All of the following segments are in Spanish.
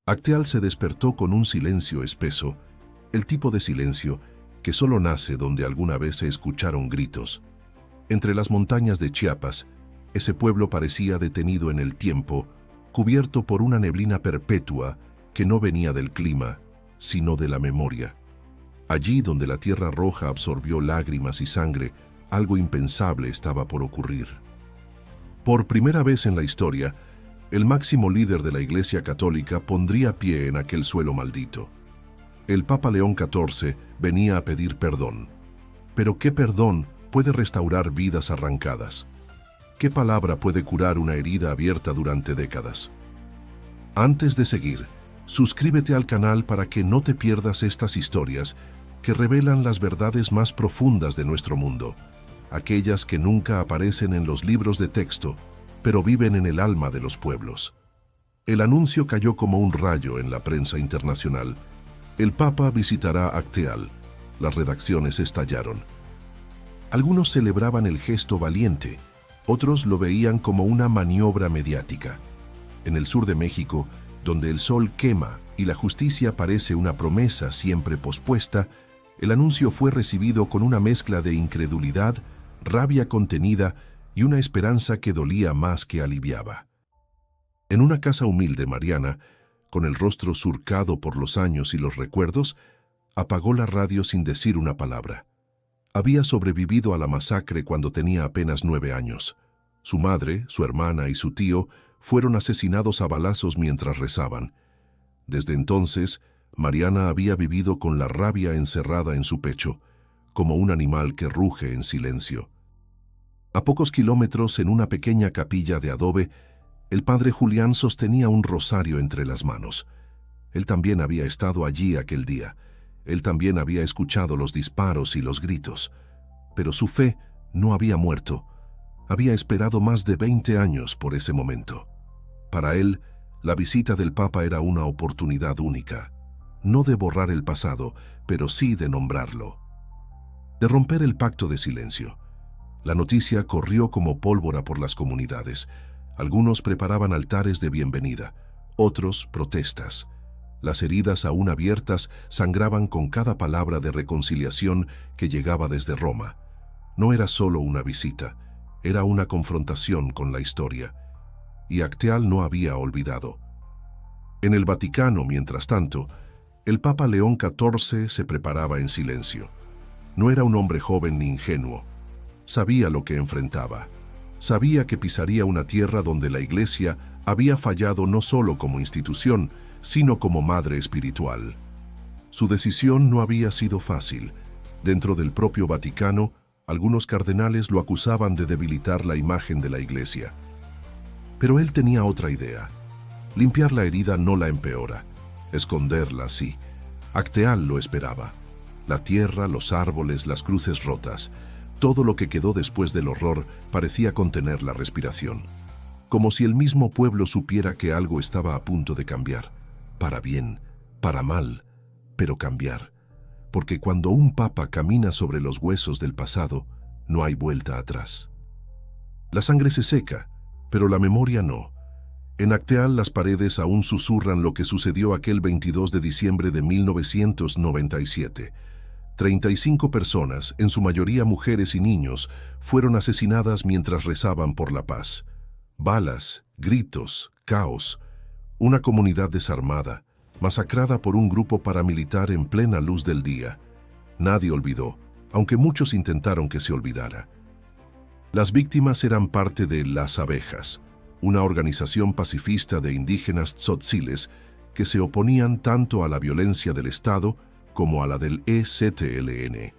Acteal se despertó con un silencio espeso, el tipo de silencio que solo nace donde alguna vez se escucharon gritos. Entre las montañas de Chiapas, ese pueblo parecía detenido en el tiempo, cubierto por una neblina perpetua que no venía del clima, sino de la memoria. Allí donde la tierra roja absorbió lágrimas y sangre, algo impensable estaba por ocurrir. Por primera vez en la historia, el máximo líder de la Iglesia Católica pondría pie en aquel suelo maldito. El Papa León XIV venía a pedir perdón. Pero ¿qué perdón puede restaurar vidas arrancadas? ¿Qué palabra puede curar una herida abierta durante décadas? Antes de seguir, suscríbete al canal para que no te pierdas estas historias que revelan las verdades más profundas de nuestro mundo, aquellas que nunca aparecen en los libros de texto, pero viven en el alma de los pueblos. El anuncio cayó como un rayo en la prensa internacional. El Papa visitará Acteal. Las redacciones estallaron. Algunos celebraban el gesto valiente, otros lo veían como una maniobra mediática. En el sur de México, donde el sol quema y la justicia parece una promesa siempre pospuesta, el anuncio fue recibido con una mezcla de incredulidad, rabia contenida y una esperanza que dolía más que aliviaba. En una casa humilde, Mariana, con el rostro surcado por los años y los recuerdos, apagó la radio sin decir una palabra. Había sobrevivido a la masacre cuando tenía apenas 9 años. Su madre, su hermana y su tío fueron asesinados a balazos mientras rezaban. Desde entonces, Mariana había vivido con la rabia encerrada en su pecho, como un animal que ruge en silencio. A pocos kilómetros, en una pequeña capilla de adobe, el padre Julián sostenía un rosario entre las manos. Él también había estado allí aquel día. Él también había escuchado los disparos y los gritos. Pero su fe no había muerto. Había esperado más de 20 años por ese momento. Para él, la visita del Papa era una oportunidad única. No de borrar el pasado, pero sí de nombrarlo. De romper el pacto de silencio. La noticia corrió como pólvora por las comunidades. Algunos preparaban altares de bienvenida, otros protestas. Las heridas aún abiertas sangraban con cada palabra de reconciliación que llegaba desde Roma. No era solo una visita, era una confrontación con la historia. Y Acteal no había olvidado. En el Vaticano, mientras tanto, el Papa León XIV se preparaba en silencio. No era un hombre joven ni ingenuo. Sabía lo que enfrentaba. Sabía que pisaría una tierra donde la Iglesia había fallado no solo como institución, sino como madre espiritual. Su decisión no había sido fácil. Dentro del propio Vaticano, algunos cardenales lo acusaban de debilitar la imagen de la Iglesia. Pero él tenía otra idea. Limpiar la herida no la empeora. Esconderla sí. Acteal lo esperaba. La tierra, los árboles, las cruces rotas. Todo lo que quedó después del horror parecía contener la respiración. Como si el mismo pueblo supiera que algo estaba a punto de cambiar. Para bien, para mal, pero cambiar. Porque cuando un papa camina sobre los huesos del pasado, no hay vuelta atrás. La sangre se seca, pero la memoria no. En Acteal las paredes aún susurran lo que sucedió aquel 22 de diciembre de 1997. 35 personas, en su mayoría mujeres y niños, fueron asesinadas mientras rezaban por la paz. Balas, gritos, caos. Una comunidad desarmada, masacrada por un grupo paramilitar en plena luz del día. Nadie olvidó, aunque muchos intentaron que se olvidara. Las víctimas eran parte de Las Abejas, una organización pacifista de indígenas tzotziles que se oponían tanto a la violencia del Estado como a la del EZLN.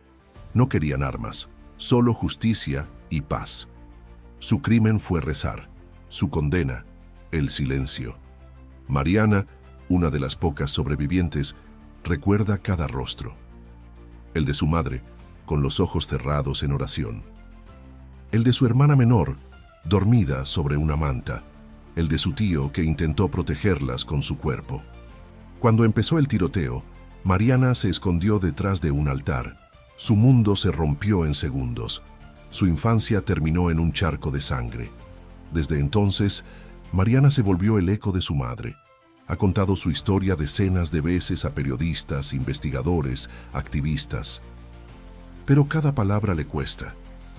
No querían armas, solo justicia y paz. Su crimen fue rezar, su condena, el silencio. Mariana, una de las pocas sobrevivientes, recuerda cada rostro. El de su madre, con los ojos cerrados en oración. El de su hermana menor, dormida sobre una manta. El de su tío, que intentó protegerlas con su cuerpo. Cuando empezó el tiroteo, Mariana se escondió detrás de un altar. Su mundo se rompió en segundos. Su infancia terminó en un charco de sangre. Desde entonces, Mariana se volvió el eco de su madre. Ha contado su historia decenas de veces a periodistas, investigadores, activistas. Pero cada palabra le cuesta,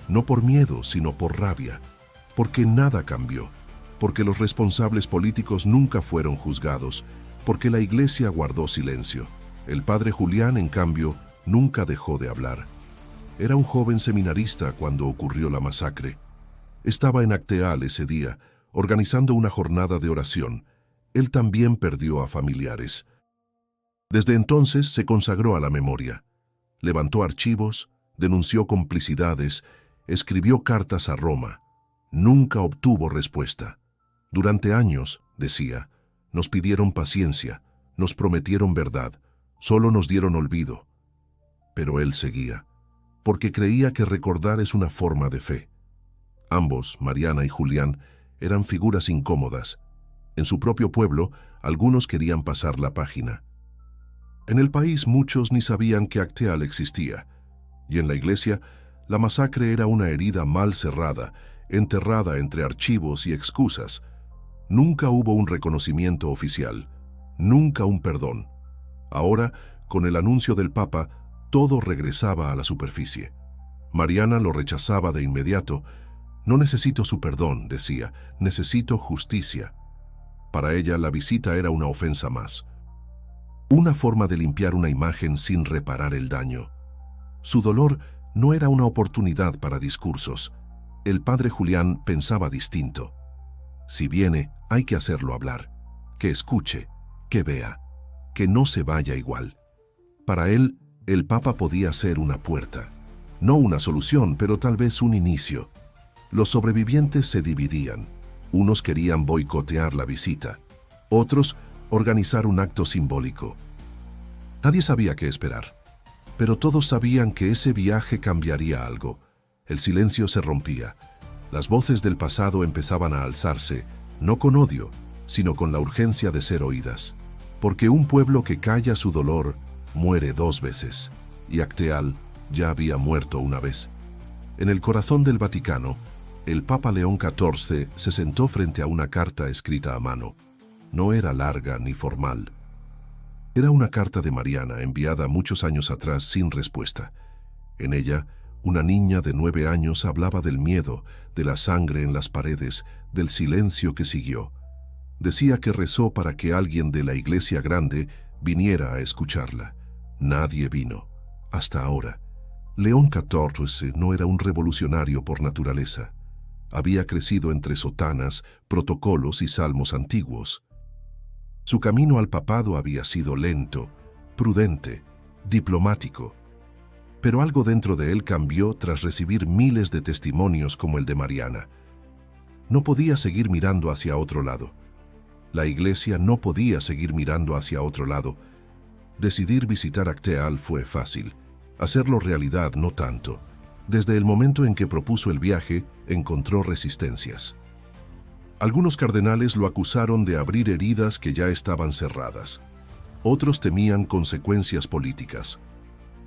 no por miedo, sino por rabia, porque nada cambió, porque los responsables políticos nunca fueron juzgados, porque la Iglesia guardó silencio. El padre Julián, en cambio, nunca dejó de hablar. Era un joven seminarista cuando ocurrió la masacre. Estaba en Acteal ese día, organizando una jornada de oración. Él también perdió a familiares. Desde entonces se consagró a la memoria. Levantó archivos, denunció complicidades, escribió cartas a Roma. Nunca obtuvo respuesta. Durante años, decía, nos pidieron paciencia, nos prometieron verdad, solo nos dieron olvido. Pero él seguía, porque creía que recordar es una forma de fe. Ambos, Mariana y Julián, eran figuras incómodas. En su propio pueblo, algunos querían pasar la página. En el país muchos ni sabían que Acteal existía, y en la iglesia, la masacre era una herida mal cerrada, enterrada entre archivos y excusas. Nunca hubo un reconocimiento oficial, nunca un perdón. Ahora, con el anuncio del Papa, todo regresaba a la superficie. Mariana lo rechazaba de inmediato. No necesito su perdón, decía, necesito justicia. Para ella, la visita era una ofensa más. Una forma de limpiar una imagen sin reparar el daño. Su dolor no era una oportunidad para discursos. El padre Julián pensaba distinto. Si viene, hay que hacerlo hablar, que escuche, que vea, que no se vaya igual. Para él, el Papa podía ser una puerta. No una solución, pero tal vez un inicio. Los sobrevivientes se dividían. Unos querían boicotear la visita, otros organizar un acto simbólico. Nadie sabía qué esperar, pero todos sabían que ese viaje cambiaría algo. El silencio se rompía. Las voces del pasado empezaban a alzarse, no con odio, sino con la urgencia de ser oídas. Porque un pueblo que calla su dolor muere 2 veces, y Acteal ya había muerto una vez. En el corazón del Vaticano, el Papa León XIV se sentó frente a una carta escrita a mano. No era larga ni formal. Era una carta de Mariana enviada muchos años atrás sin respuesta. En ella, una niña de 9 años hablaba del miedo, de la sangre en las paredes, del silencio que siguió. Decía que rezó para que alguien de la iglesia grande viniera a escucharla. Nadie vino, hasta ahora. León XIV no era un revolucionario por naturaleza. Había crecido entre sotanas, protocolos y salmos antiguos. Su camino al papado había sido lento, prudente, diplomático. Pero algo dentro de él cambió tras recibir miles de testimonios como el de Mariana. No podía seguir mirando hacia otro lado. La iglesia no podía seguir mirando hacia otro lado. Decidir visitar Acteal fue fácil. Hacerlo realidad no tanto. Desde el momento en que propuso el viaje, encontró resistencias. Algunos cardenales lo acusaron de abrir heridas que ya estaban cerradas. Otros temían consecuencias políticas.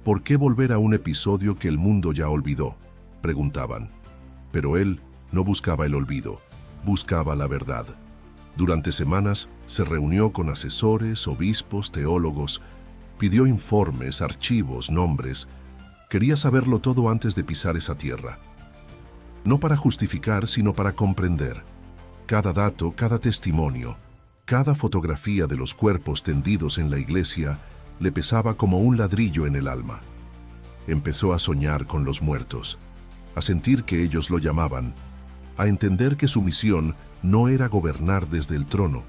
¿Por qué volver a un episodio que el mundo ya olvidó?, preguntaban. Pero él no buscaba el olvido, buscaba la verdad. Durante semanas se reunió con asesores, obispos, teólogos, pidió informes, archivos, nombres. Quería saberlo todo antes de pisar esa tierra. No para justificar, sino para comprender. Cada dato, cada testimonio, cada fotografía de los cuerpos tendidos en la iglesia le pesaba como un ladrillo en el alma. Empezó a soñar con los muertos, a sentir que ellos lo llamaban, a entender que su misión no era gobernar desde el trono,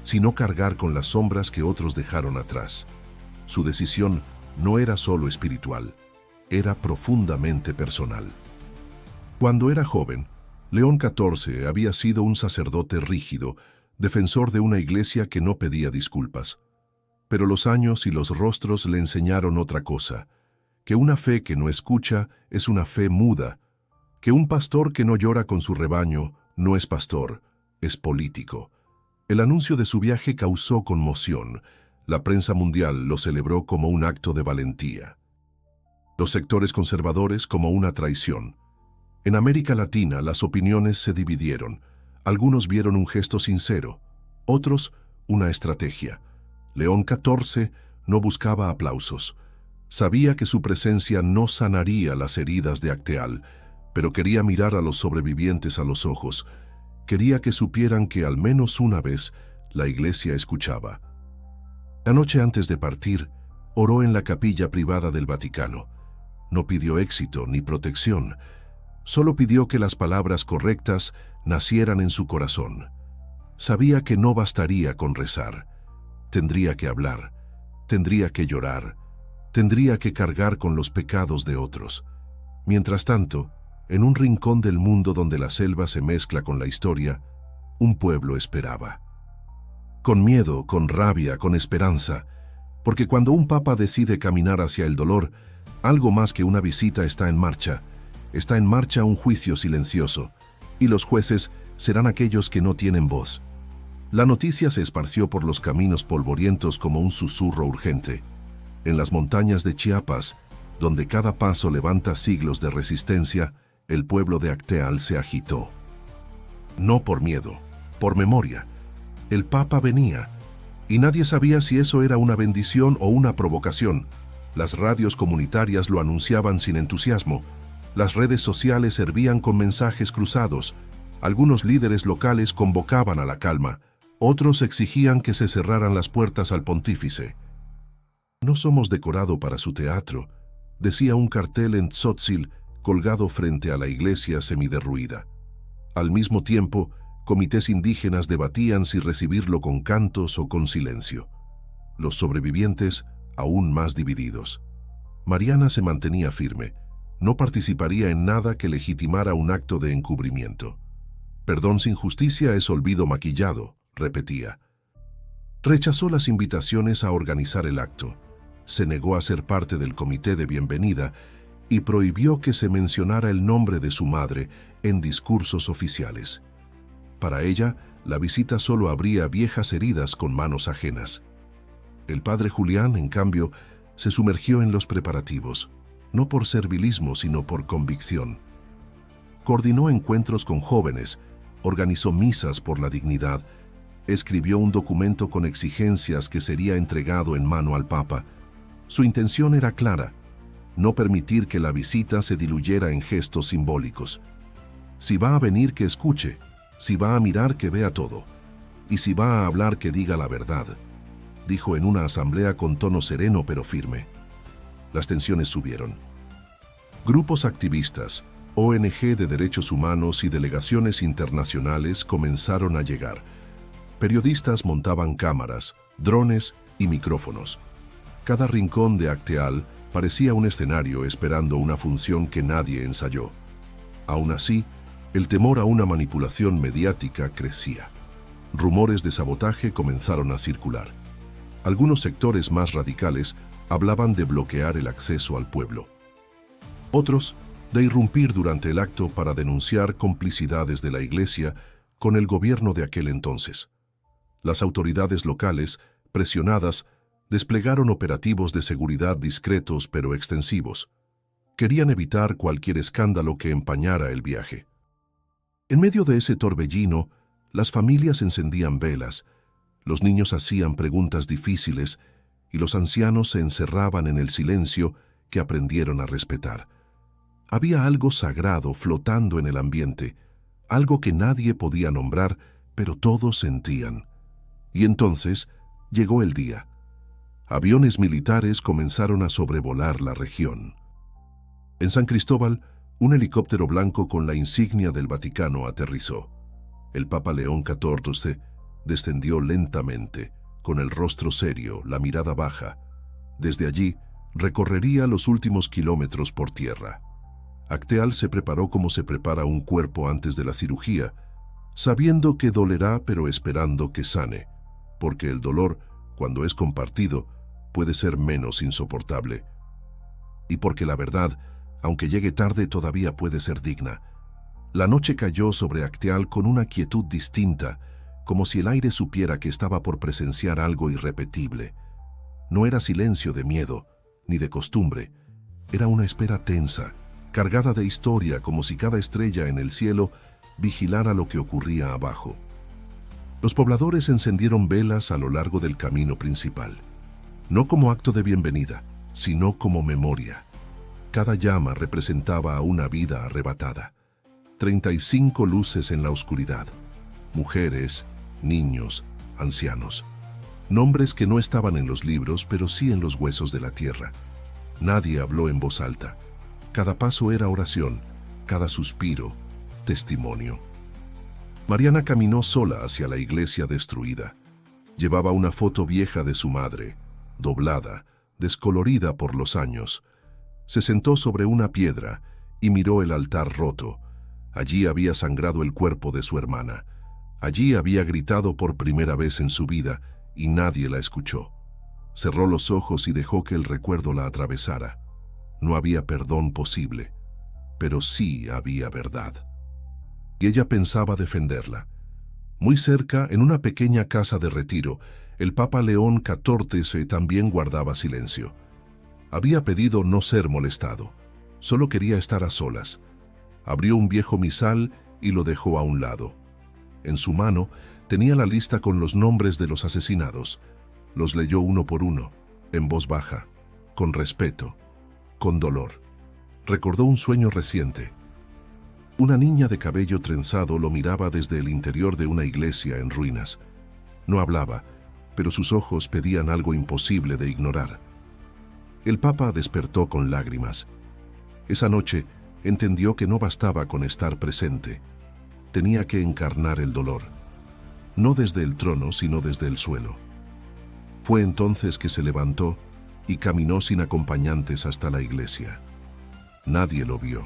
sino cargar con las sombras que otros dejaron atrás. Su decisión no era solo espiritual, era profundamente personal. Cuando era joven, León XIV había sido un sacerdote rígido, defensor de una iglesia que no pedía disculpas. Pero los años y los rostros le enseñaron otra cosa, que una fe que no escucha es una fe muda, que un pastor que no llora con su rebaño no es pastor, es político. El anuncio de su viaje causó conmoción. La prensa mundial lo celebró como un acto de valentía. Los sectores conservadores como una traición. En América Latina las opiniones se dividieron. Algunos vieron un gesto sincero, otros una estrategia. León XIV no buscaba aplausos. Sabía que su presencia no sanaría las heridas de Acteal, pero quería mirar a los sobrevivientes a los ojos. Quería que supieran que al menos una vez la Iglesia escuchaba. La noche antes de partir, oró en la capilla privada del Vaticano. No pidió éxito ni protección, solo pidió que las palabras correctas nacieran en su corazón. Sabía que no bastaría con rezar. Tendría que hablar, tendría que llorar, tendría que cargar con los pecados de otros. Mientras tanto, en un rincón del mundo donde la selva se mezcla con la historia, un pueblo esperaba. Con miedo, con rabia, con esperanza, porque cuando un papa decide caminar hacia el dolor, algo más que una visita está en marcha. Está en marcha un juicio silencioso, y los jueces serán aquellos que no tienen voz. La noticia se esparció por los caminos polvorientos como un susurro urgente. En las montañas de Chiapas, donde cada paso levanta siglos de resistencia, el pueblo de Acteal se agitó. No por miedo, por memoria. El Papa venía, y nadie sabía si eso era una bendición o una provocación. Las radios comunitarias lo anunciaban sin entusiasmo. Las redes sociales servían con mensajes cruzados. Algunos líderes locales convocaban a la calma. Otros exigían que se cerraran las puertas al pontífice. No somos decorado para su teatro, decía un cartel en Tzotzil colgado frente a la iglesia semiderruida. Al mismo tiempo, comités indígenas debatían si recibirlo con cantos o con silencio. Los sobrevivientes aún más divididos. Mariana se mantenía firme. No participaría en nada que legitimara un acto de encubrimiento. Perdón sin justicia es olvido maquillado, repetía. Rechazó las invitaciones a organizar el acto. Se negó a ser parte del comité de bienvenida y prohibió que se mencionara el nombre de su madre en discursos oficiales. Para ella, la visita solo abría viejas heridas con manos ajenas. El padre Julián, en cambio, se sumergió en los preparativos, no por servilismo, sino por convicción. Coordinó encuentros con jóvenes, organizó misas por la dignidad, escribió un documento con exigencias que sería entregado en mano al Papa. Su intención era clara: no permitir que la visita se diluyera en gestos simbólicos. Si va a venir, que escuche; si va a mirar, que vea todo; y si va a hablar, que diga la verdad, dijo en una asamblea con tono sereno pero firme. Las tensiones subieron. Grupos activistas, ONG de derechos humanos y delegaciones internacionales comenzaron a llegar. Periodistas montaban cámaras, drones y micrófonos. Cada rincón de Acteal parecía un escenario esperando una función que nadie ensayó. Aún así, el temor a una manipulación mediática crecía. Rumores de sabotaje comenzaron a circular. Algunos sectores más radicales hablaban de bloquear el acceso al pueblo. Otros, de irrumpir durante el acto para denunciar complicidades de la Iglesia con el gobierno de aquel entonces. Las autoridades locales, presionadas, desplegaron operativos de seguridad discretos pero extensivos. Querían evitar cualquier escándalo que empañara el viaje. En medio de ese torbellino, las familias encendían velas, los niños hacían preguntas difíciles y los ancianos se encerraban en el silencio que aprendieron a respetar. Había algo sagrado flotando en el ambiente, algo que nadie podía nombrar, pero todos sentían. Y entonces llegó el día. Aviones militares comenzaron a sobrevolar la región. En San Cristóbal, un helicóptero blanco con la insignia del Vaticano aterrizó. El Papa León XIV descendió lentamente, con el rostro serio, la mirada baja. Desde allí, recorrería los últimos kilómetros por tierra. Acteal se preparó como se prepara un cuerpo antes de la cirugía, sabiendo que dolerá pero esperando que sane, porque el dolor, cuando es compartido, puede ser menos insoportable. Y porque la verdad, aunque llegue tarde, todavía puede ser digna. La noche cayó sobre Acteal con una quietud distinta, como si el aire supiera que estaba por presenciar algo irrepetible. No era silencio de miedo, ni de costumbre. Era una espera tensa, cargada de historia, como si cada estrella en el cielo vigilara lo que ocurría abajo. Los pobladores encendieron velas a lo largo del camino principal, no como acto de bienvenida, sino como memoria. Cada llama representaba a una vida arrebatada. 35 luces en la oscuridad, mujeres, niños, ancianos. Nombres que no estaban en los libros, pero sí en los huesos de la tierra. Nadie habló en voz alta. Cada paso era oración, cada suspiro, testimonio. Mariana caminó sola hacia la iglesia destruida. Llevaba una foto vieja de su madre, doblada, descolorida por los años. Se sentó sobre una piedra y miró el altar roto. Allí había sangrado el cuerpo de su hermana. Allí había gritado por primera vez en su vida y nadie la escuchó. Cerró los ojos y dejó que el recuerdo la atravesara. No había perdón posible, pero sí había verdad. Y ella pensaba defenderla. Muy cerca, en una pequeña casa de retiro, el Papa León XIV también guardaba silencio. Había pedido no ser molestado. Solo quería estar a solas. Abrió un viejo misal y lo dejó a un lado. En su mano tenía la lista con los nombres de los asesinados. Los leyó uno por uno, en voz baja, con respeto, con dolor. Recordó un sueño reciente. Una niña de cabello trenzado lo miraba desde el interior de una iglesia en ruinas. No hablaba, pero sus ojos pedían algo imposible de ignorar. El Papa despertó con lágrimas. Esa noche entendió que no bastaba con estar presente. Tenía que encarnar el dolor, no desde el trono, sino desde el suelo. Fue entonces que se levantó y caminó sin acompañantes hasta la iglesia. Nadie lo vio.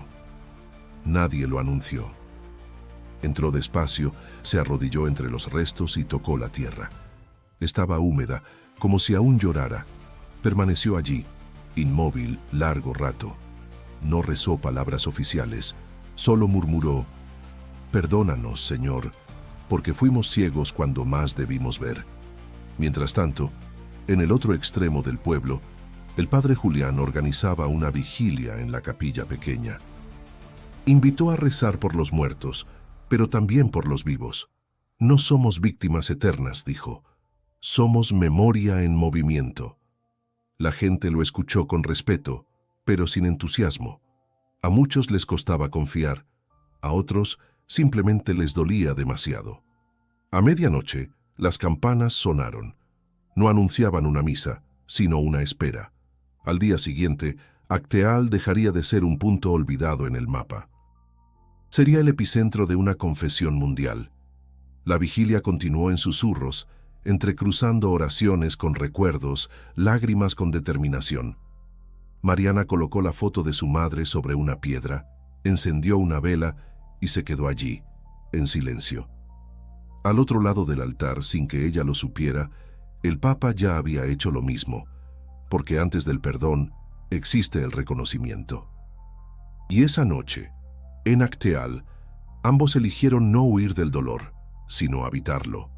Nadie lo anunció. Entró despacio, se arrodilló entre los restos y tocó la tierra. Estaba húmeda, como si aún llorara. Permaneció allí, inmóvil, largo rato. No rezó palabras oficiales, solo murmuró: «Perdónanos, Señor, porque fuimos ciegos cuando más debimos ver». Mientras tanto, en el otro extremo del pueblo, el padre Julián organizaba una vigilia en la capilla pequeña. Invitó a rezar por los muertos, pero también por los vivos. No somos víctimas eternas, dijo. Somos memoria en movimiento. La gente lo escuchó con respeto, pero sin entusiasmo. A muchos les costaba confiar, a otros simplemente les dolía demasiado. A medianoche, las campanas sonaron. No anunciaban una misa, sino una espera. Al día siguiente, Acteal dejaría de ser un punto olvidado en el mapa. Sería el epicentro de una confesión mundial. La vigilia continuó en susurros, entrecruzando oraciones con recuerdos, lágrimas con determinación. Mariana colocó la foto de su madre sobre una piedra, encendió una vela y se quedó allí, en silencio. Al otro lado del altar, sin que ella lo supiera, el Papa ya había hecho lo mismo, porque antes del perdón existe el reconocimiento. Y esa noche, en Acteal, ambos eligieron no huir del dolor, sino habitarlo.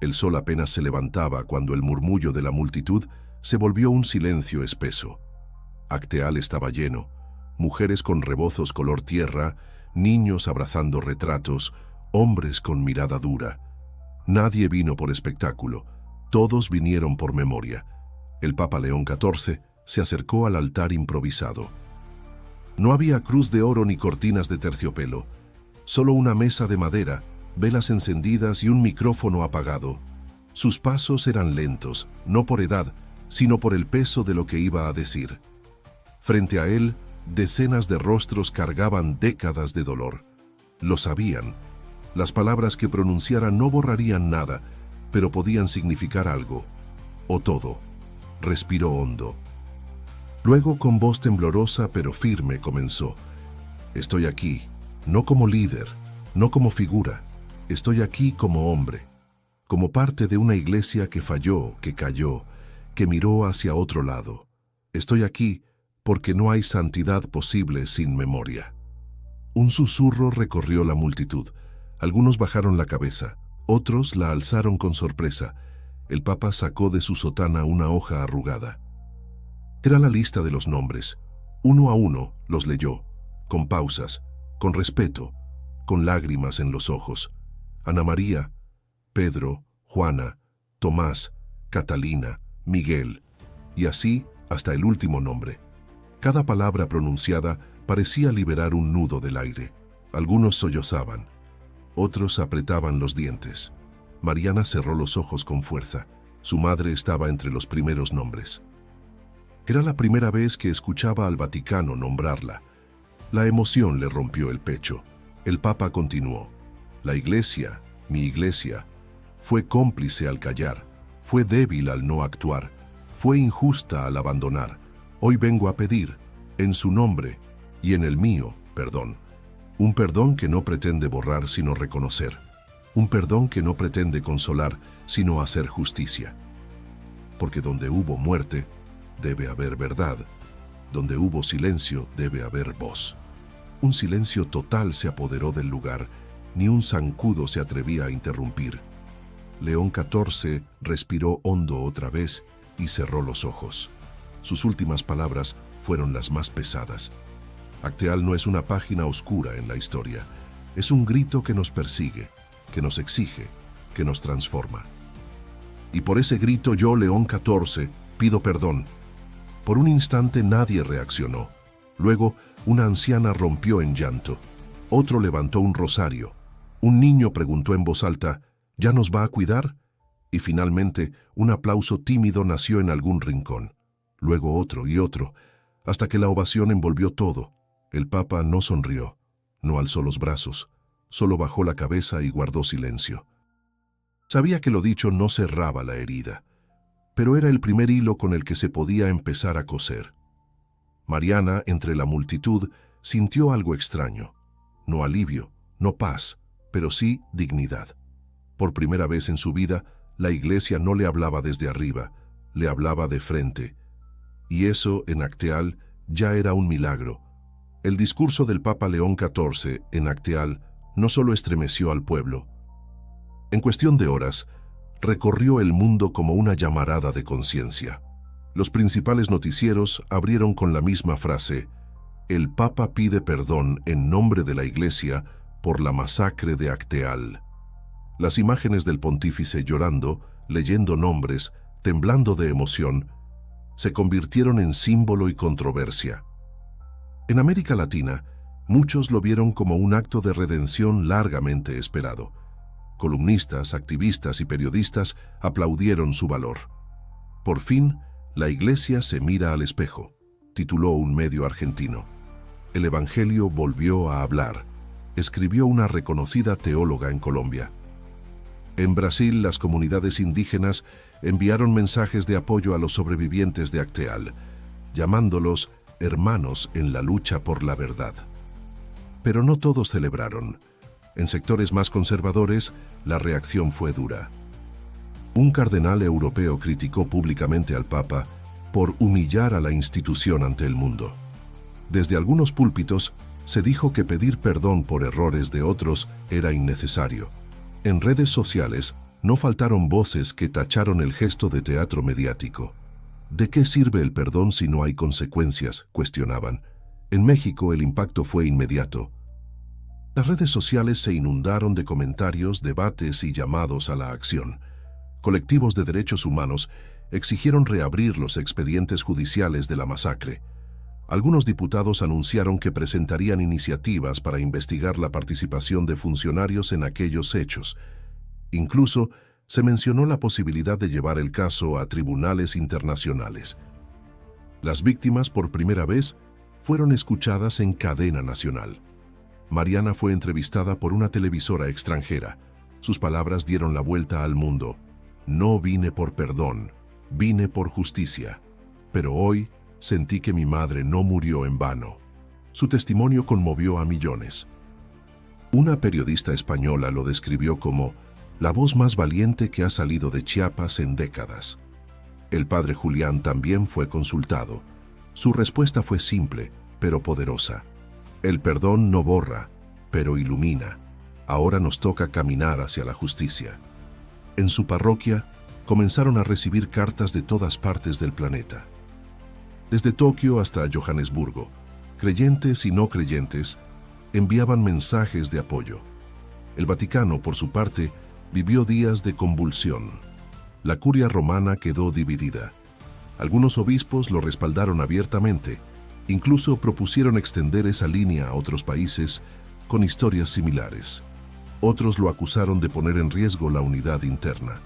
El sol apenas se levantaba cuando el murmullo de la multitud se volvió un silencio espeso. Acteal estaba lleno, mujeres con rebozos color tierra, niños abrazando retratos, hombres con mirada dura. Nadie vino por espectáculo, todos vinieron por memoria. El Papa León XIV se acercó al altar improvisado. No había cruz de oro ni cortinas de terciopelo, solo una mesa de madera, velas encendidas y un micrófono apagado. Sus pasos eran lentos, no por edad, sino por el peso de lo que iba a decir. Frente a él, decenas de rostros cargaban décadas de dolor. Lo sabían. Las palabras que pronunciara no borrarían nada, pero podían significar algo, o todo. Respiró hondo. Luego, con voz temblorosa pero firme, comenzó: «Estoy aquí, no como líder, no como figura. Estoy aquí como hombre, como parte de una iglesia que falló, que cayó, que miró hacia otro lado. Estoy aquí porque no hay santidad posible sin memoria». Un susurro recorrió la multitud. Algunos bajaron la cabeza, otros la alzaron con sorpresa. El Papa sacó de su sotana una hoja arrugada. Era la lista de los nombres. Uno a uno los leyó, con pausas, con respeto, con lágrimas en los ojos. Ana María, Pedro, Juana, Tomás, Catalina, Miguel, y así hasta el último nombre. Cada palabra pronunciada parecía liberar un nudo del aire. Algunos sollozaban, otros apretaban los dientes. Mariana cerró los ojos con fuerza. Su madre estaba entre los primeros nombres. Era la primera vez que escuchaba al Vaticano nombrarla. La emoción le rompió el pecho. El Papa continuó: la Iglesia, mi Iglesia, fue cómplice al callar, fue débil al no actuar, fue injusta al abandonar. Hoy vengo a pedir, en su nombre y en el mío, perdón. Un perdón que no pretende borrar sino reconocer. Un perdón que no pretende consolar sino hacer justicia. Porque donde hubo muerte, debe haber verdad. Donde hubo silencio, debe haber voz. Un silencio total se apoderó del lugar, ni un zancudo se atrevía a interrumpir. León XIV respiró hondo otra vez y cerró los ojos. Sus últimas palabras fueron las más pesadas. Acteal no es una página oscura en la historia. Es un grito que nos persigue, que nos exige, que nos transforma. Y por ese grito yo, León XIV, pido perdón. Por un instante nadie reaccionó. Luego, una anciana rompió en llanto. Otro levantó un rosario. Un niño preguntó en voz alta: ¿ya nos va a cuidar? Y finalmente, un aplauso tímido nació en algún rincón. Luego otro y otro, hasta que la ovación envolvió todo. El Papa no sonrió, no alzó los brazos, solo bajó la cabeza y guardó silencio. Sabía que lo dicho no cerraba la herida, pero era el primer hilo con el que se podía empezar a coser. Mariana, entre la multitud, sintió algo extraño. No alivio, no paz, pero sí dignidad. Por primera vez en su vida, la Iglesia no le hablaba desde arriba, le hablaba de frente. Y eso, en Acteal, ya era un milagro. El discurso del Papa León XIV en Acteal no solo estremeció al pueblo. En cuestión de horas, recorrió el mundo como una llamarada de conciencia. Los principales noticieros abrieron con la misma frase: el Papa pide perdón en nombre de la Iglesia por la masacre de Acteal. Las imágenes del pontífice llorando, leyendo nombres, temblando de emoción, se convirtieron en símbolo y controversia. En América Latina, muchos lo vieron como un acto de redención largamente esperado. Columnistas, activistas y periodistas aplaudieron su valor. Por fin, la Iglesia se mira al espejo, tituló un medio argentino. El Evangelio volvió a hablar, escribió una reconocida teóloga en Colombia. En Brasil, las comunidades indígenas enviaron mensajes de apoyo a los sobrevivientes de Acteal, llamándolos hermanos en la lucha por la verdad. Pero no todos celebraron. En sectores más conservadores, la reacción fue dura. Un cardenal europeo criticó públicamente al Papa por humillar a la institución ante el mundo. Desde algunos púlpitos se dijo que pedir perdón por errores de otros era innecesario. En redes sociales no faltaron voces que tacharon el gesto de teatro mediático. ¿De qué sirve el perdón si no hay consecuencias?, cuestionaban. En México el impacto fue inmediato. Las redes sociales se inundaron de comentarios, debates y llamados a la acción. Colectivos de derechos humanos exigieron reabrir los expedientes judiciales de la masacre. Algunos diputados anunciaron que presentarían iniciativas para investigar la participación de funcionarios en aquellos hechos. Incluso se mencionó la posibilidad de llevar el caso a tribunales internacionales. Las víctimas, por primera vez, fueron escuchadas en cadena nacional. Mariana fue entrevistada por una televisora extranjera. Sus palabras dieron la vuelta al mundo. No vine por perdón, vine por justicia. Pero hoy sentí que mi madre no murió en vano. Su testimonio conmovió a millones. Una periodista española lo describió como la voz más valiente que ha salido de Chiapas en décadas. El padre Julián también fue consultado. Su respuesta fue simple, pero poderosa. El perdón no borra, pero ilumina. Ahora nos toca caminar hacia la justicia. En su parroquia, comenzaron a recibir cartas de todas partes del planeta. Desde Tokio hasta Johannesburgo, creyentes y no creyentes enviaban mensajes de apoyo. El Vaticano, por su parte, vivió días de convulsión. La curia romana quedó dividida. Algunos obispos lo respaldaron abiertamente, incluso propusieron extender esa línea a otros países con historias similares. Otros lo acusaron de poner en riesgo la unidad interna.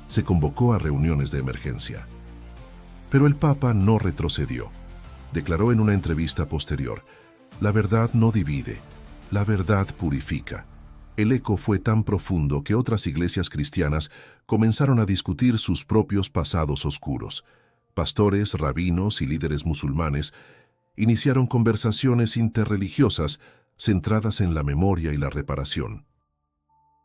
Se convocó a reuniones de emergencia. Pero el Papa no retrocedió. Declaró en una entrevista posterior: «La verdad no divide, la verdad purifica». El eco fue tan profundo que otras iglesias cristianas comenzaron a discutir sus propios pasados oscuros. Pastores, rabinos y líderes musulmanes iniciaron conversaciones interreligiosas centradas en la memoria y la reparación.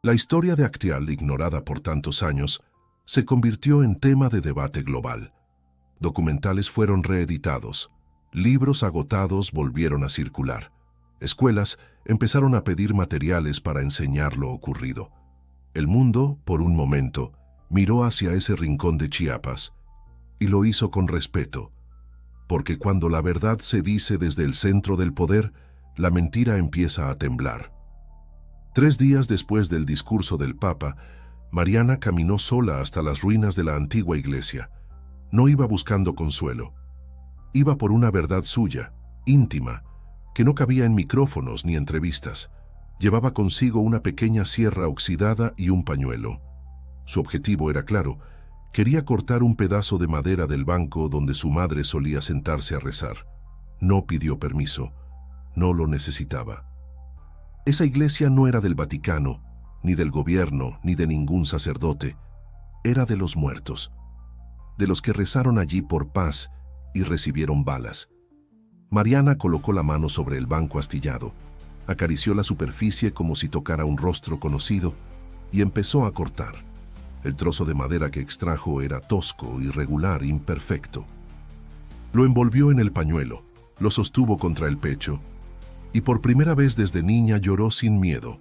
La historia de Acteal, ignorada por tantos años, se convirtió en tema de debate global. Documentales fueron reeditados, libros agotados volvieron a circular, escuelas empezaron a pedir materiales para enseñar lo ocurrido. El mundo, por un momento, miró hacia ese rincón de Chiapas y lo hizo con respeto, porque cuando la verdad se dice desde el centro del poder, la mentira empieza a temblar. 3 días después del discurso del Papa, Mariana caminó sola hasta las ruinas de la antigua iglesia. No iba buscando consuelo. Iba por una verdad suya, íntima, que no cabía en micrófonos ni entrevistas. Llevaba consigo una pequeña sierra oxidada y un pañuelo. Su objetivo era claro: quería cortar un pedazo de madera del banco donde su madre solía sentarse a rezar. No pidió permiso, no lo necesitaba. Esa iglesia no era del Vaticano, ni del gobierno, ni de ningún sacerdote. Era de los muertos, de los que rezaron allí por paz y recibieron balas. Mariana colocó la mano sobre el banco astillado, acarició la superficie como si tocara un rostro conocido y empezó a cortar. El trozo de madera que extrajo era tosco, irregular, imperfecto. Lo envolvió en el pañuelo, lo sostuvo contra el pecho y por primera vez desde niña lloró sin miedo.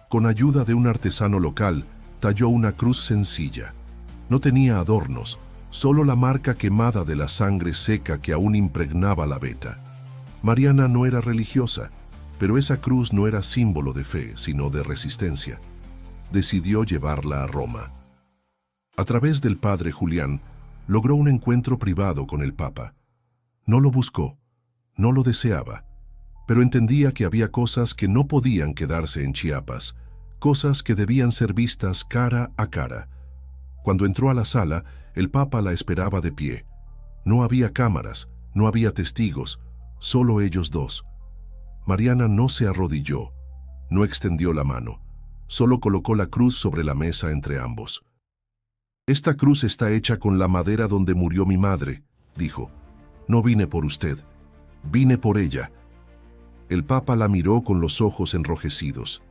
Con ayuda de un artesano local, talló una cruz sencilla. No tenía adornos, solo la marca quemada de la sangre seca que aún impregnaba la veta. Mariana no era religiosa, pero esa cruz no era símbolo de fe, sino de resistencia. Decidió llevarla a Roma. A través del padre Julián, logró un encuentro privado con el Papa. No lo buscó, no lo deseaba, pero entendía que había cosas que no podían quedarse en Chiapas, cosas que debían ser vistas cara a cara. Cuando entró a la sala, el Papa la esperaba de pie. No había cámaras, no había testigos, solo ellos dos. Mariana no se arrodilló, no extendió la mano, solo colocó la cruz sobre la mesa entre ambos. «Esta cruz está hecha con la madera donde murió mi madre», dijo. «No vine por usted, vine por ella». El Papa la miró con los ojos enrojecidos.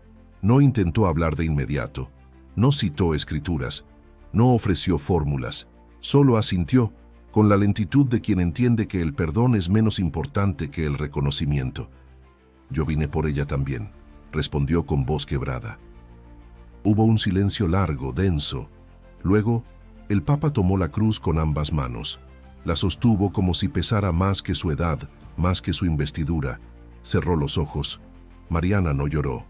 No intentó hablar de inmediato, no citó escrituras, no ofreció fórmulas, solo asintió, con la lentitud de quien entiende que el perdón es menos importante que el reconocimiento. «Yo vine por ella también», respondió con voz quebrada. Hubo un silencio largo, denso. Luego, el Papa tomó la cruz con ambas manos. La sostuvo como si pesara más que su edad, más que su investidura. Cerró los ojos. Mariana no lloró.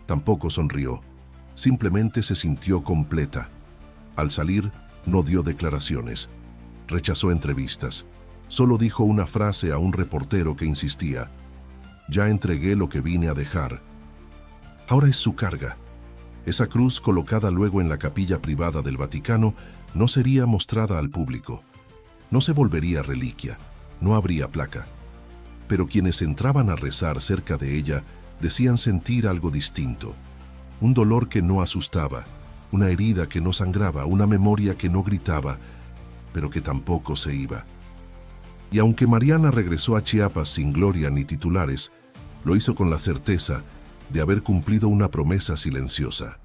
Tampoco sonrió. Simplemente se sintió completa. Al salir, no dio declaraciones. Rechazó entrevistas. Solo dijo una frase a un reportero que insistía: «Ya entregué lo que vine a dejar». Ahora es su carga. Esa cruz, colocada luego en la capilla privada del Vaticano, no sería mostrada al público. No se volvería reliquia, no habría placa. Pero quienes entraban a rezar cerca de ella decían sentir algo distinto. Un dolor que no asustaba, una herida que no sangraba, una memoria que no gritaba, pero que tampoco se iba. Y aunque Mariana regresó a Chiapas sin gloria ni titulares, lo hizo con la certeza de haber cumplido una promesa silenciosa: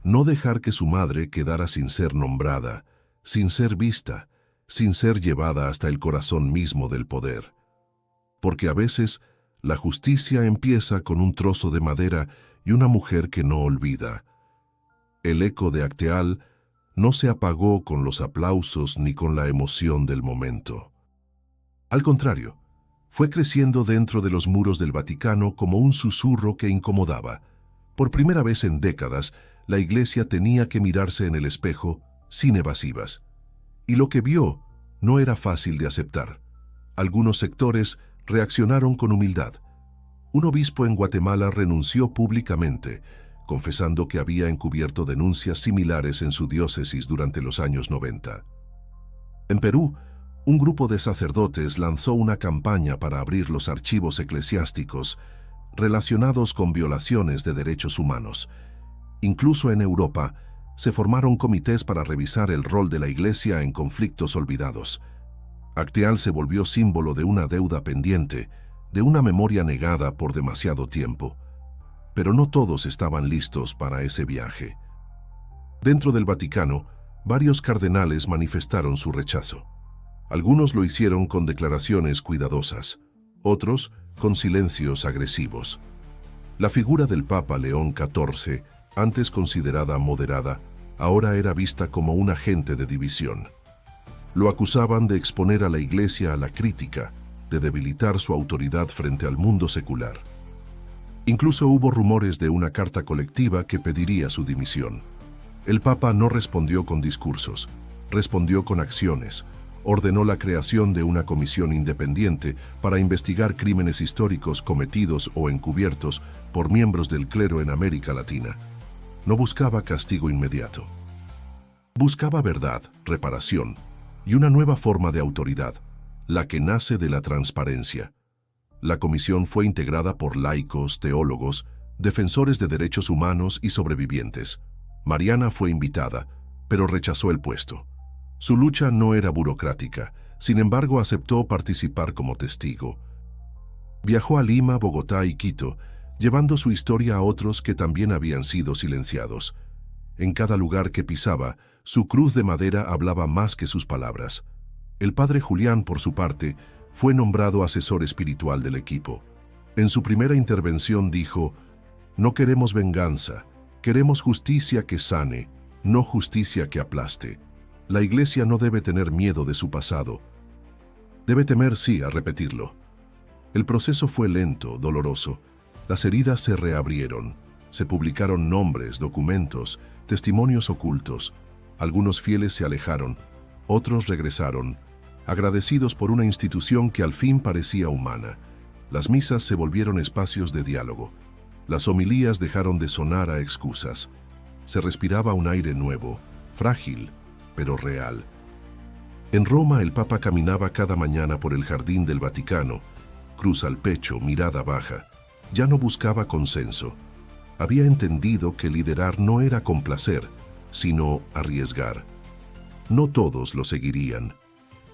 no dejar que su madre quedara sin ser nombrada, sin ser vista, sin ser llevada hasta el corazón mismo del poder. Porque a veces la justicia empieza con un trozo de madera y una mujer que no olvida. El eco de Acteal no se apagó con los aplausos ni con la emoción del momento. Al contrario, fue creciendo dentro de los muros del Vaticano como un susurro que incomodaba. Por primera vez en décadas, la Iglesia tenía que mirarse en el espejo sin evasivas. Y lo que vio no era fácil de aceptar. Algunos sectores reaccionaron con humildad. Un obispo en Guatemala renunció públicamente, confesando que había encubierto denuncias similares en su diócesis durante los años 90. En Perú, un grupo de sacerdotes lanzó una campaña para abrir los archivos eclesiásticos relacionados con violaciones de derechos humanos. Incluso en Europa, se formaron comités para revisar el rol de la Iglesia en conflictos olvidados. Acteal se volvió símbolo de una deuda pendiente, de una memoria negada por demasiado tiempo. Pero no todos estaban listos para ese viaje. Dentro del Vaticano, varios cardenales manifestaron su rechazo. Algunos lo hicieron con declaraciones cuidadosas, otros con silencios agresivos. La figura del Papa León XIV, antes considerada moderada, ahora era vista como un agente de división. Lo acusaban de exponer a la Iglesia a la crítica, de debilitar su autoridad frente al mundo secular. Incluso hubo rumores de una carta colectiva que pediría su dimisión. El Papa no respondió con discursos, respondió con acciones. Ordenó la creación de una comisión independiente para investigar crímenes históricos cometidos o encubiertos por miembros del clero en América Latina. No buscaba castigo inmediato. Buscaba verdad, reparación y una nueva forma de autoridad, la que nace de la transparencia. La comisión fue integrada por laicos, teólogos, defensores de derechos humanos y sobrevivientes. Mariana fue invitada, pero rechazó el puesto. Su lucha no era burocrática, sin embargo aceptó participar como testigo. Viajó a Lima, Bogotá y Quito, llevando su historia a otros que también habían sido silenciados. En cada lugar que pisaba, su cruz de madera hablaba más que sus palabras. El padre Julián, por su parte, fue nombrado asesor espiritual del equipo. En su primera intervención dijo: "No queremos venganza, queremos justicia que sane, no justicia que aplaste. La Iglesia no debe tener miedo de su pasado. Debe temer, sí, a repetirlo". El proceso fue lento, doloroso. Las heridas se reabrieron. Se publicaron nombres, documentos, testimonios ocultos. Algunos fieles se alejaron, otros regresaron, agradecidos por una institución que al fin parecía humana. Las misas se volvieron espacios de diálogo. Las homilías dejaron de sonar a excusas. Se respiraba un aire nuevo, frágil, pero real. En Roma, el Papa caminaba cada mañana por el jardín del Vaticano, cruz al pecho, mirada baja. Ya no buscaba consenso. Había entendido que liderar no era complacer, sino arriesgar. No todos lo seguirían,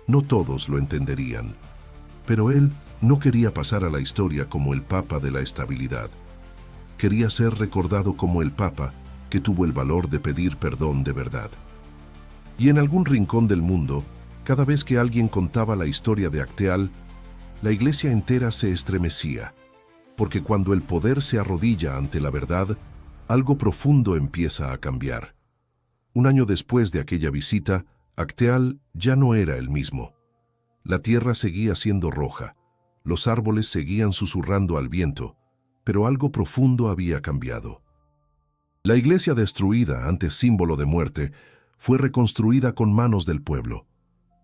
no todos lo entenderían, pero él no quería pasar a la historia como el Papa de la estabilidad. Quería ser recordado como el Papa que tuvo el valor de pedir perdón de verdad. Y en algún rincón del mundo, cada vez que alguien contaba la historia de Acteal, la Iglesia entera se estremecía, porque cuando el poder se arrodilla ante la verdad, algo profundo empieza a cambiar. Un año después de aquella visita, Acteal ya no era el mismo. La tierra seguía siendo roja, los árboles seguían susurrando al viento, pero algo profundo había cambiado. La iglesia destruida, antes símbolo de muerte, fue reconstruida con manos del pueblo.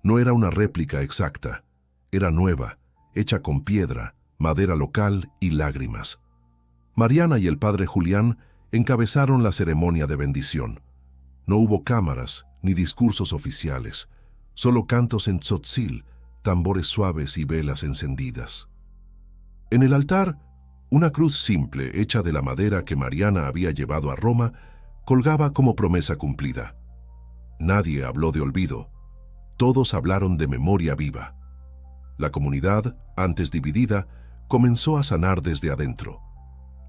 No era una réplica exacta, era nueva, hecha con piedra, madera local y lágrimas. Mariana y el padre Julián encabezaron la ceremonia de bendición. No hubo cámaras ni discursos oficiales, solo cantos en tzotzil, tambores suaves y velas encendidas. En el altar, una cruz simple hecha de la madera que Mariana había llevado a Roma colgaba como promesa cumplida. Nadie habló de olvido, todos hablaron de memoria viva. La comunidad, antes dividida, comenzó a sanar desde adentro.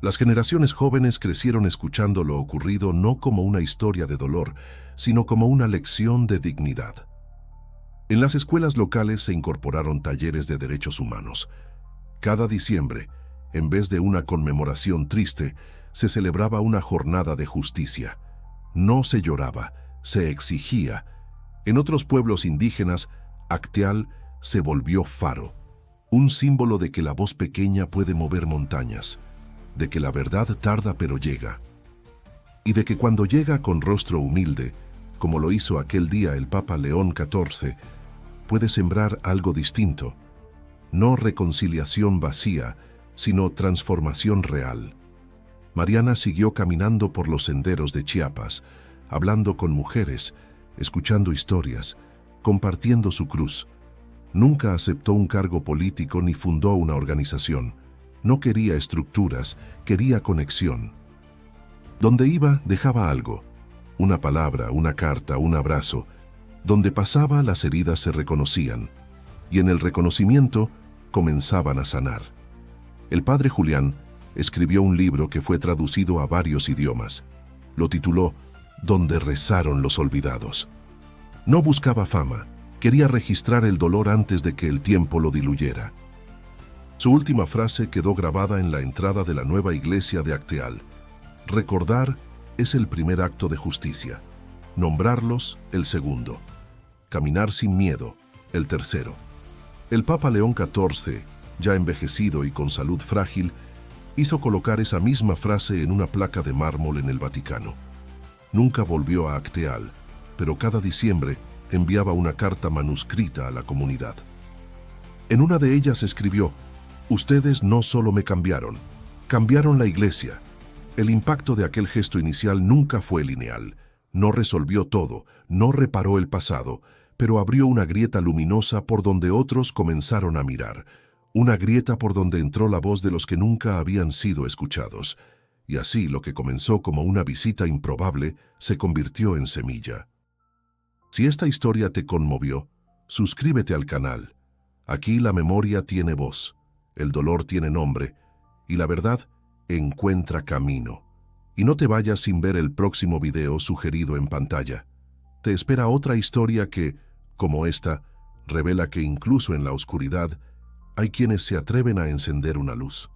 Las generaciones jóvenes crecieron escuchando lo ocurrido no como una historia de dolor, sino como una lección de dignidad. En las escuelas locales se incorporaron talleres de derechos humanos. Cada diciembre, en vez de una conmemoración triste, se celebraba una jornada de justicia. No se lloraba, se exigía. En otros pueblos indígenas, Acteal se volvió faro, un símbolo de que la voz pequeña puede mover montañas, de que la verdad tarda pero llega. y de que cuando llega con rostro humilde, como lo hizo aquel día el Papa León XIV, puede sembrar algo distinto, no reconciliación vacía, sino transformación real. Mariana siguió caminando por los senderos de Chiapas, hablando con mujeres, escuchando historias, compartiendo su cruz. Nunca aceptó un cargo político ni fundó una organización. No quería estructuras, quería conexión. Donde iba, dejaba algo. Una palabra, una carta, un abrazo. Donde pasaba, las heridas se reconocían. Y en el reconocimiento, comenzaban a sanar. El padre Julián escribió un libro que fue traducido a varios idiomas. Lo tituló Donde rezaron los olvidados. No buscaba fama, quería registrar el dolor antes de que el tiempo lo diluyera. Su última frase quedó grabada en la entrada de la nueva iglesia de Acteal. Recordar es el primer acto de justicia. Nombrarlos, el segundo. Caminar sin miedo, el tercero. El Papa León XIV, ya envejecido y con salud frágil, hizo colocar esa misma frase en una placa de mármol en el Vaticano. Nunca volvió a Acteal, pero cada diciembre enviaba una carta manuscrita a la comunidad. En una de ellas escribió: «Ustedes no solo me cambiaron, cambiaron la iglesia». El impacto de aquel gesto inicial nunca fue lineal. No resolvió todo, no reparó el pasado, pero abrió una grieta luminosa por donde otros comenzaron a mirar. Una grieta por donde entró la voz de los que nunca habían sido escuchados. Y así lo que comenzó como una visita improbable se convirtió en semilla. Si esta historia te conmovió, suscríbete al canal. Aquí la memoria tiene voz, el dolor tiene nombre, y la verdad encuentra camino. Y no te vayas sin ver el próximo video sugerido en pantalla. Te espera otra historia que, como esta, revela que incluso en la oscuridad hay quienes se atreven a encender una luz.